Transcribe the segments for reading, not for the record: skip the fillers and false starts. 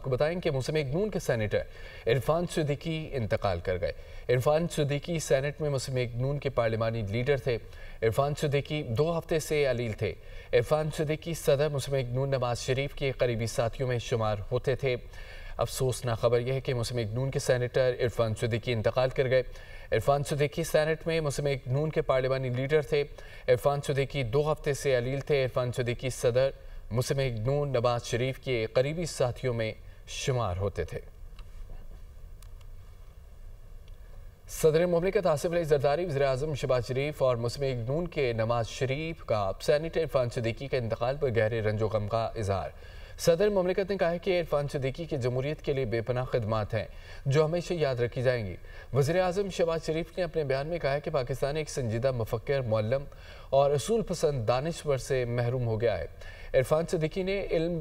کو بتائیں کہ موسم نون کے سینیٹر عرفان صدیقی انتقال کر گئے۔ عرفان صدیقی سینٹ میں موسم نون کے پارلیمانی لیڈر تھے۔ عرفان صدیقی 2 ہفتے سے علیل تھے۔ عرفان صدیقی صدر موسم نون نواز شریف کے قریبی ساتھیوں میں شمار ہوتے تھے۔ افسوسناک خبر یہ ہے کہ موسم نون کے سینیٹر عرفان صدیقی انتقال کر گئے۔ عرفان صدیقی سینٹ میں موسم نون کے پارلیمانی لیڈر تھے۔ عرفان صدیقی 2 ہفتے سے علیل تھے۔ عرفان صدیقی صدر موسم نون نواز شریف کے قریبی ساتھیوں میں شمار ہوتے تھے۔ صدر مملکت آصف علی زرداری، وزیراعظم شہباز شریف اور موسم نون کے نواز شریف کا سینیٹر عرفان صدیقی کے انتقال پر گہرے رنج و غم کا اظہار۔ صدر مملکت نے کہا ہے کہ عرفان صدیقی کی جمہوریت کے لیے بے پناہ خدمات ہیں جو ہمیشہ یاد رکھی جائیں گی۔ وزیراعظم شہباز شریف نے اپنے بیان میں کہا ہے کہ پاکستان ایک سنجیدہ مفکر، معلم اور اصول پسند دانشور سے محروم ہو گیا ہے۔ عرفان صدیقی نے علم،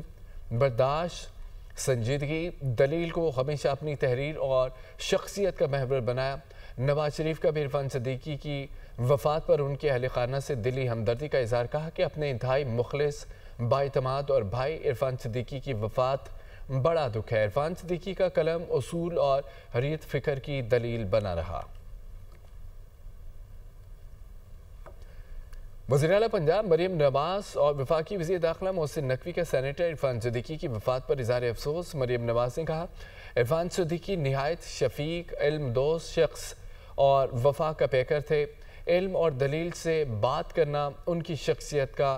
برداشت، سنجیدگی، دلیل کو ہمیشہ اپنی تحریر اور شخصیت کا محور بنایا۔ نواز شریف کا بھی عرفان صدیقی کی وفات پر ان کے اہل خانہ سے دلی ہمدردی کا اظہار، کہا کہ اپنے انتہائی مخلص، بااعتماد اور بھائی عرفان صدیقی کی وفات بڑا دکھ ہے۔ عرفان صدیقی کا قلم اصول اور حریت فکر کی دلیل بنا رہا۔ وزیر اعلیٰ پنجاب مریم نواز اور وفاقی وزیر داخلہ محسن نقوی کا سینیٹر عرفان صدیقی کی وفات پر اظہار افسوس۔ مریم نواز نے کہا، عرفان صدیقی نہایت شفیق، علم دوست شخص اور وفا کا پیکر تھے۔ علم اور دلیل سے بات کرنا ان کی شخصیت کا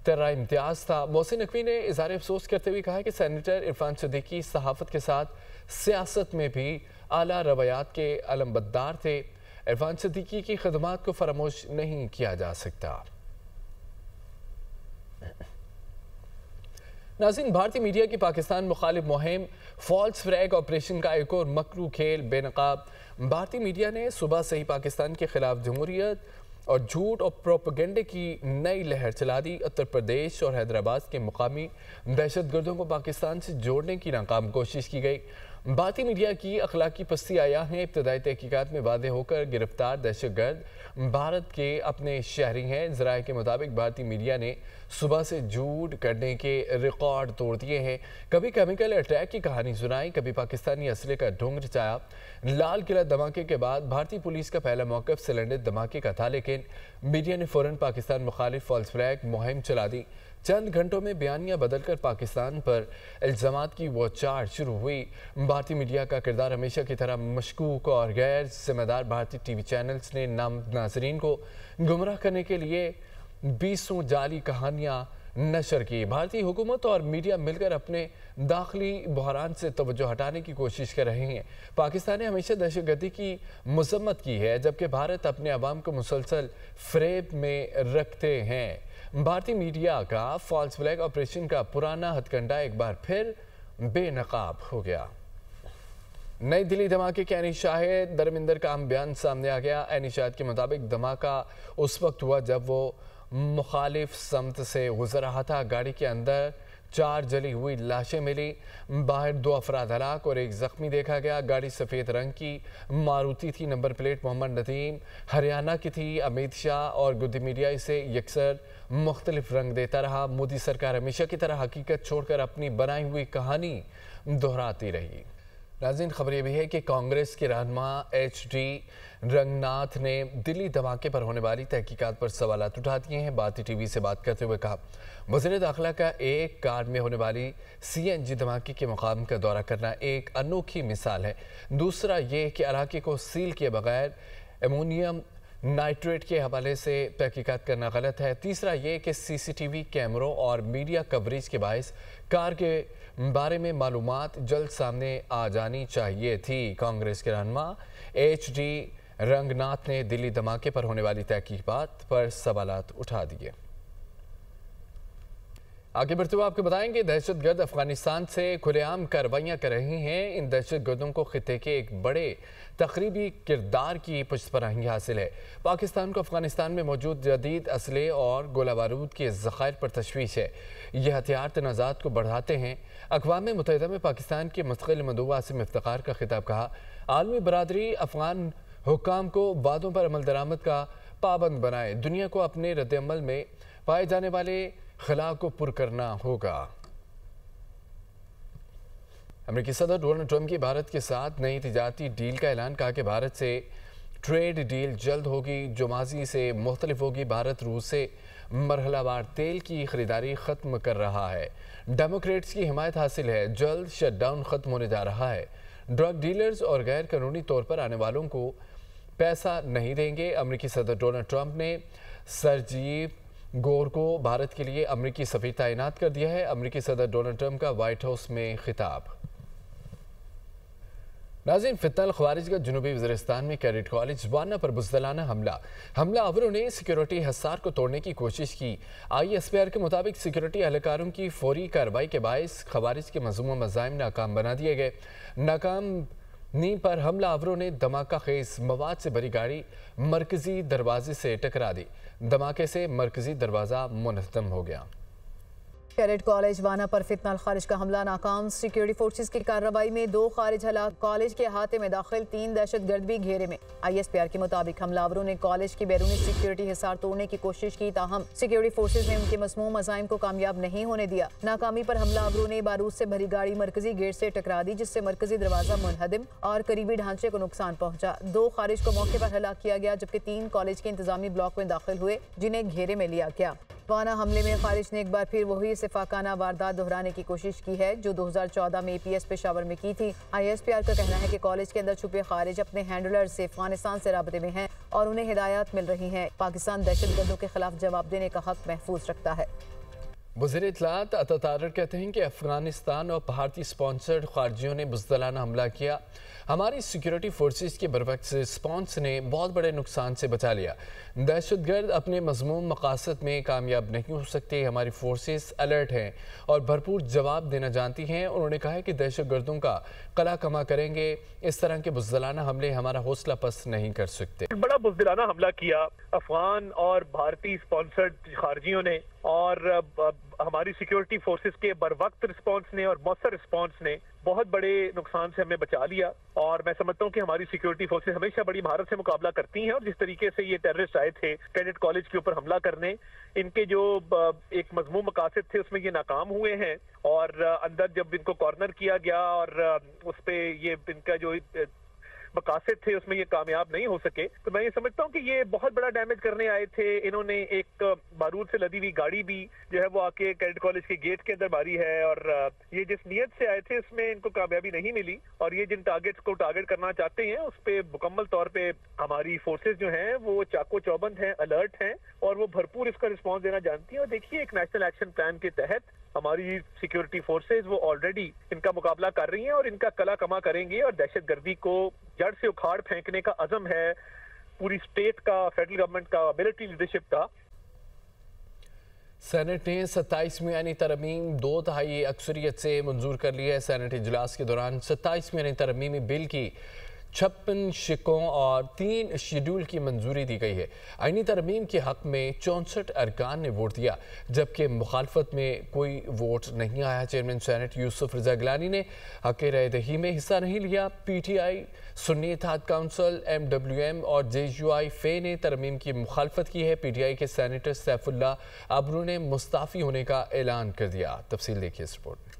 ترا امتیاز تھا۔ محسن نقوی نے اظہار افسوس کرتے ہوئے کہا کہ سینیٹر عرفان صدیقی صحافت کے ساتھ سیاست میں بھی اعلیٰ روایات کے علمبردار تھے۔ عرفان صدیقی کی خدمات کو فراموش نہیں کیا جا سکتا۔ ناظرین، بھارتی میڈیا کی پاکستان مخالف مہم فالس فلیگ آپریشن کا ایک اور مکرو کھیل بے نقاب۔ بھارتی میڈیا نے صبح سے ہی پاکستان کے خلاف جمہوریت اور جھوٹ اور پروپیگنڈے کی نئی لہر چلا دی۔ اتر پردیش اور حیدرآباد کے مقامی دہشت گردوں کو پاکستان سے جوڑنے کی ناکام کوشش کی گئی۔ بھارتی میڈیا کی اخلاقی پستی عیاں ہیں۔ ابتدائی تحقیقات میں واضح ہو کر گرفتار دہشت گرد بھارت کے اپنے شہری ہیں۔ ذرائع کے مطابق بھارتی میڈیا نے صبح سے جھوٹ کرنے کے ریکارڈ توڑ دیے ہیں۔ کبھی کیمیکل اٹیک کی کہانی سنائی، کبھی پاکستانی اسلحے کا ڈھونگ رچایا۔ لال قلعہ دھماکے کے بعد بھارتی پولیس کا پہلا موقف سلنڈر دھماکے کا تھا، لیکن میڈیا نے فوراً پاکستان مخالف فالس فلیگ مہم چلا دی۔ چند گھنٹوں میں بیانیہ بدل کر پاکستان پر الزامات کی وہ چاڑ شروع ہوئی۔ بھارتی میڈیا کا کردار ہمیشہ کی طرح مشکوک اور غیر ذمہ دار۔ بھارتی ٹی وی چینلز نے ناظرین کو گمراہ کرنے کے لیے 20 جعلی کہانیاں نشر کی۔ بھارتی حکومت اور میڈیا مل کر اپنے داخلی بحران سے توجہ ہٹانے کی کوشش کر رہے ہیں۔ پاکستان نے ہمیشہ دہشت گردی کی مذمت کی ہے، جبکہ بھارت اپنے عوام کو مسلسل فریب میں رکھتے ہیں۔ بھارتی میڈیا کا فالس فلیگ آپریشن کا پرانا ہتھ کنڈا ایک بار پھر بے نقاب ہو گیا۔ نئی دلی دھماکے کے عینی شاہد درمندر کا اہم بیان سامنے آ گیا۔ عینی شاہد کے مطابق دھماکہ اس وقت ہوا جب وہ مخالف سمت سے گزر رہا تھا۔ گاڑی کے اندر 4 جلی ہوئی لاشیں ملی، باہر 2 افراد ہلاک اور 1 زخمی دیکھا گیا۔ گاڑی سفید رنگ کی ماروتی تھی، نمبر پلیٹ محمد ندیم ہریانہ کی تھی۔ امیت شاہ اور گودی میڈیا اسے یکسر مختلف رنگ دیتا رہا۔ مودی سرکار ہمیشہ کی طرح حقیقت چھوڑ کر اپنی بنائی ہوئی کہانی دہراتی رہی۔ ناظرین، خبر یہ بھی ہے کہ کانگریس کے رہنما ایچ ڈی رنگناتھ نے دلی دھماکے پر ہونے والی تحقیقات پر سوالات اٹھا دیے ہیں۔ بھارتی ٹی وی سے بات کرتے ہوئے کہا، وزیر داخلہ کا ایک کار میں ہونے والی سی این جی دھماکے کے مقام کا دورہ کرنا ایک انوکھی مثال ہے۔ دوسرا یہ کہ علاقے کو سیل کیے بغیر امونیم نائٹریٹ کے حوالے سے تحقیقات کرنا غلط ہے۔ تیسرا یہ کہ سی سی ٹی وی کیمروں اور میڈیا کوریج کے باعث کار کے بارے میں معلومات جلد سامنے آ جانی چاہیے تھی۔ کانگریس کے رہنما ایچ ڈی رنگناتھ نے دلی دھماکے پر ہونے والی تحقیقات پر سوالات اٹھا دیے۔ آگے بڑھتے ہوئے آپ کو بتائیں گے، دہشت گرد افغانستان سے کھلے عام کارروائیاں کر رہی ہیں۔ ان دہشت گردوں کو خطے کے ایک بڑے تقریبی کردار کی پشت پناہی حاصل ہے۔ پاکستان کو افغانستان میں موجود جدید اسلحے اور گولہ بارود کے ذخائر پر تشویش ہے۔ یہ ہتھیار تنازعات کو بڑھاتے ہیں۔ اقوام متحدہ میں پاکستان کے مستقل مندوب عاصم افتخار کا خطاب، کہا، عالمی برادری افغان حکام کو وعدوں پر عمل درآمد کا پابند بنائے۔ دنیا کو اپنے رد عمل میں پائے جانے والے خلا کو پر کرنا ہوگا۔ امریکی صدر ڈونلڈ ٹرمپ کی بھارت کے ساتھ نئی تجارتی ڈیل کا اعلان، کہا کہ بھارت سے ٹریڈ ڈیل جلد ہوگی جو ماضی سے مختلف ہوگی۔ بھارت روس سے مرحلہ وار تیل کی خریداری ختم کر رہا ہے۔ ڈیموکریٹس کی حمایت حاصل ہے۔ جلد شٹ ڈاؤن ختم ہونے جا رہا ہے۔ ڈرگ ڈیلرز اور غیر قانونی طور پر آنے والوں کو پیسہ نہیں دیں گے۔ امریکی صدر ڈونلڈ ٹرمپ نے سرجیو گور کو بھارت کے لیے امریکی سفیر تعینات کر دیا ہے۔ امریکی صدر ڈونلڈ ٹرمپ کا وائٹ ہاؤس میں خطاب۔ ناظرین، فتنہ الخوارج کا جنوبی وزیرستان میں کیڈٹ کالج وانہ پر بزدلانہ حملہ آوروں نے سیکیورٹی حصار کو توڑنے کی کوشش کی۔ ISPR کے مطابق سیکیورٹی اہلکاروں کی فوری کارروائی کے باعث خوارج کے منظومہ مزاحم ناکام بنا دیے گئے۔ ناکامی پر حملہ آوروں نے دھماکہ خیز مواد سے بھری گاڑی مرکزی دروازے سے ٹکرا دی۔ دھماکے سے مرکزی دروازہ منہدم ہو گیا۔ کیڈٹ کالج وانہ پر فتنہ الخارج کا حملہ ناکام، سیکیورٹی فورسز کی کارروائی میں 2 خارج ہلاک، کالج کے احاطے میں داخل 3 دہشت گرد بھی گھیرے میں۔ ISPR کے مطابق حملہ آوروں نے کالج کی بیرونی سیکیورٹی حصار توڑنے کی کوشش کی، تاہم سیکیورٹی فورسز نے ان کے مسموم عزائم کو کامیاب نہیں ہونے دیا۔ ناکامی پر حملہ آوروں نے بارود سے بھری گاڑی مرکزی گیٹ سے ٹکرا دی، جس سے مرکزی دروازہ منہدم اور قریبی ڈھانچے کو نقصان پہنچا۔ 2 خارج کو موقع پر ہلاک کیا گیا، جبکہ 3 کالج کے انتظامی بلاک میں داخل ہوئے، جنہیں گھیرے میں لیا گیا۔ وانہ حملے میں خارج نے ایک بار پھر وہی صفاقانہ واردات دہرانے کی کوشش کی ہے جو 2014 میں APS پشاور میں کی تھی۔ ISPR کا کہنا ہے کہ کالج کے اندر چھپے خارج اپنے ہینڈلر سے افغانستان سے رابطے میں ہیں اور انہیں ہدایات مل رہی ہیں۔ پاکستان دہشت گردوں کے خلاف جواب دینے کا حق محفوظ رکھتا ہے۔ وزیر اطلاعات عطا طارق کہتے ہیں کہ افغانستان اور بھارتی سپانسرڈ خارجیوں نے بزدلانہ حملہ کیا۔ ہماری سیکیورٹی فورسز کے بروقت رسپانس نے بہت بڑے نقصان سے بچا لیا۔ دہشت گرد اپنے مذموم مقاصد میں کامیاب نہیں ہو سکتے۔ ہماری فورسز الرٹ ہیں اور بھرپور جواب دینا جانتی ہیں۔ انہوں نے کہا ہے کہ دہشت گردوں کا قلع کما کریں گے۔ اس طرح کے بزدلانہ حملے ہمارا حوصلہ پست نہیں کر سکتے۔ بڑا بزدلانہ حملہ کیا افغان اور بھارتی سپانسرڈ خارجیوں نے، اور ہماری سیکیورٹی فورسز کے بروقت رسپانس نے اور مؤثر رسپانس نے بہت بڑے نقصان سے ہمیں بچا لیا۔ اور میں سمجھتا ہوں کہ ہماری سیکیورٹی فورسز ہمیشہ بڑی مہارت سے مقابلہ کرتی ہیں، اور جس طریقے سے یہ ٹیررسٹ آئے تھے کیڈٹ کالج کے اوپر حملہ کرنے، ان کے جو ایک مضمون مقاصد تھے اس میں یہ ناکام ہوئے ہیں، اور اندر جب ان کو کارنر کیا گیا اور اس پہ یہ ان کا جو مقاصد تھے اس میں یہ کامیاب نہیں ہو سکے، تو میں یہ سمجھتا ہوں کہ یہ بہت بڑا ڈیمیج کرنے آئے تھے۔ انہوں نے ایک بارود سے لدی ہوئی گاڑی بھی جو ہے وہ آ کے کیڈٹ کالج کے گیٹ کے اندر ماری ہے، اور یہ جس نیت سے آئے تھے اس میں ان کو کامیابی نہیں ملی، اور یہ جن ٹارگیٹس کو ٹارگیٹ کرنا چاہتے ہیں اس پہ مکمل طور پہ ہماری فورسز جو ہیں وہ چاقو چوبند ہیں، الرٹ ہیں، اور وہ بھرپور اس کا رسپانس دینا جانتی ہیں۔ اور دیکھیے ایک نیشنل ایکشن پلان کے تحت ہماری سیکیورٹی فورسز وہ آلریڈی ان کا مقابلہ کر رہی ہیں اور ان کا قلع کما کریں گے، اور دہشت گردی کو جڑ سے اکھاڑ پھینکنے کا عزم ہے پوری اسٹیٹ کا، فیڈرل گورنمنٹ کا، ملٹری لیڈرشپ کا۔ سینٹ نے 27ویں آئینی ترمیم 2/3 اکثریت سے منظور کر لی ہے۔ سینٹ اجلاس کے دوران 27ویں آئینی ترمیمی بل کی 56 شقوں اور 3 شیڈول کی منظوری دی گئی ہے۔ آئینی ترمیم کے حق میں 64 ارکان نے ووٹ دیا، جبکہ مخالفت میں کوئی ووٹ نہیں آیا۔ چیئرمین سینٹ یوسف رضا گیلانی نے حق رائے دہی میں حصہ نہیں لیا۔ PTI، سنی اتحاد کونسل، MWM اور JUI فے نے ترمیم کی مخالفت کی ہے۔ PTI کے سینیٹر سیف اللہ ابرو نے مستعفی ہونے کا اعلان کر دیا۔ تفصیل دیکھیے اس رپورٹ میں۔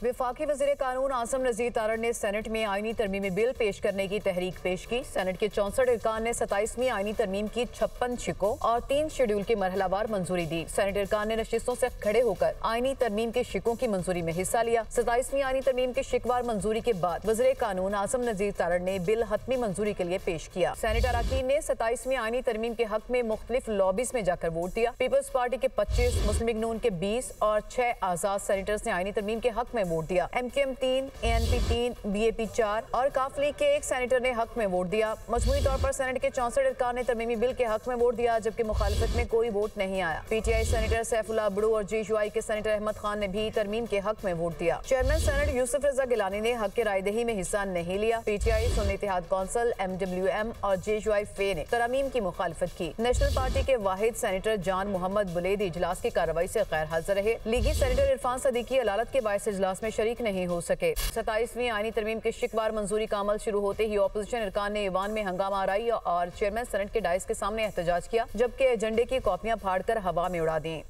وفاقی وزیر قانون عاصم نذیر تارڑ نے سینٹ میں آئینی ترمیمی بل پیش کرنے کی تحریک پیش کی۔ سینٹ کے 64 ارکان نے 27ویں آئینی ترمیم کی 56 شقوں اور 3 شیڈول کی مرحلہ وار منظوری دی۔ سینٹ ارکان نے نشستوں سے کھڑے ہو کر آئینی ترمیم کے شقوں کی منظوری میں حصہ لیا۔ 27ویں آئینی ترمیم کے شقوار منظوری کے بعد وزیر قانون عاصم نذیر تارڑ نے بل حتمی منظوری کے لیے پیش کیا۔ سینٹ اراکین نے 27ویں آئینی ترمیم کے حق میں مختلف لابیز میں جا کر ووٹ دیا۔ پیپلز پارٹی کے 25، مسلم لیگ نون کے 20 اور 6 آزاد سینیٹرز نے آئینی ترمیم کے حق میں ووٹ دیا۔ MQM 3، ANP 3، BAP 4 اور کاف لیگ کے 1 سینیٹر نے حق میں ووٹ دیا۔ مجموعی طور پر سینٹ کے 64 ارکان نے ترمیمی بل کے حق میں ووٹ دیا، جبکہ مخالفت میں کوئی ووٹ نہیں آیا۔ PTI سینیٹر سیف اللہ ابڑو اور JUI کے سینیٹر احمد خان نے بھی ترمیم کے حق میں ووٹ دیا۔ چیئرمین سینٹ یوسف رضا گیلانی نے حق رائے دہی میں حصہ نہیں لیا۔ PTI، سنی اتحاد کونسل، MWM اور JUI فے نے ترمیم کی مخالفت کی۔ نیشنل پارٹی کے واحد سینیٹر جان محمد بلیدی اجلاس کی کارروائی سے غیر حاضر رہے۔ لیگی سینیٹر عرفان صدیقی علالت کے باعث اجلاس میں شریک نہیں ہو سکے۔ 27ویں آئینی ترمیم کے شقوار منظوری کا عمل شروع ہوتے ہی اپوزیشن ارکان نے ایوان میں ہنگامہ آرائی اور چیئرمین سینٹ کے ڈائس کے سامنے احتجاج کیا، جبکہ ایجنڈے کی کاپیاں پھاڑ کر ہوا میں اڑا دیں۔